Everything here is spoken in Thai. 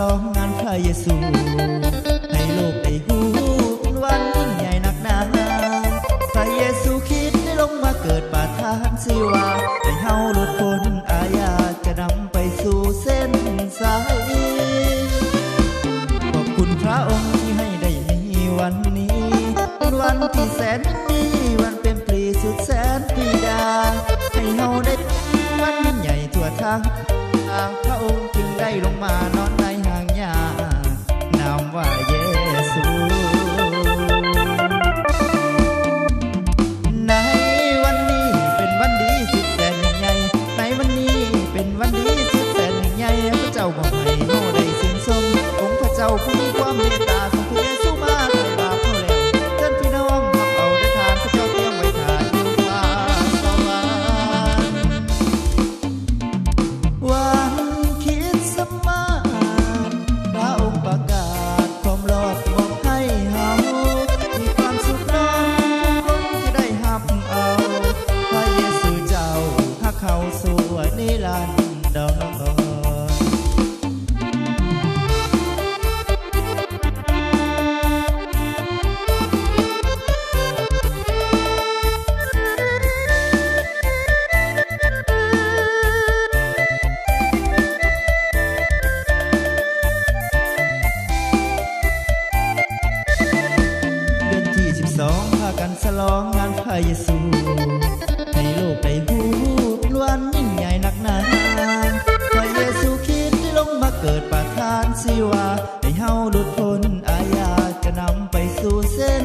ลองงานพระเยซูให้โลกได้รู้เป็นวันยิ่งใหญ่นักหนาพระเยซูคริสต์ได้ลงมาเกิดประทานสิว่าให้เฮาหลุดพ้นอาญาจะนำไปสู่เส้นสายขอบคุณพระองค์ที่ให้ได้มีวันนี้เป็นวันที่แสนดีวันเป็นปรีสุดแสนปรีดาให้เฮาได้วันยิ่งใหญ่ทั่วทั้งพระองค์จึงได้ลงมานอนในหางยานามว่าเยซูในวันนี้เป็นวันดีสุดแสนใหญ่ในวันนี้เป็นวันดีสุดแสนใหญ่พระเจ้าบอกให้เฮาได้สิ้นสมองค์พระเจ้าผู้มีความเมตตาของพระเยซูมาไถ่บาปเฮาแล้วท่านพี่น้องรับเอาได้ทานพระเจ้าเตรียมไว้ทานอยู่ฟ้าสวรรค์วันคริสต์มาสพระองค์ประกาศความรอดบอกให้เฮามีความสุขน้องทุกคนที่ได้รับเอาพระเยซูเจ้าฮักเขาสู่นิรันดรพากันฉลองงานพระเยซูให้โลกได้รู้เป็นวันยิ่งใหญ่นักหนาพระเยซูคริสต์ได้ลงมาเกิดประทานสิว่าให้เฮาหลุดพ้นอาญาจะนำไปสู่เส้น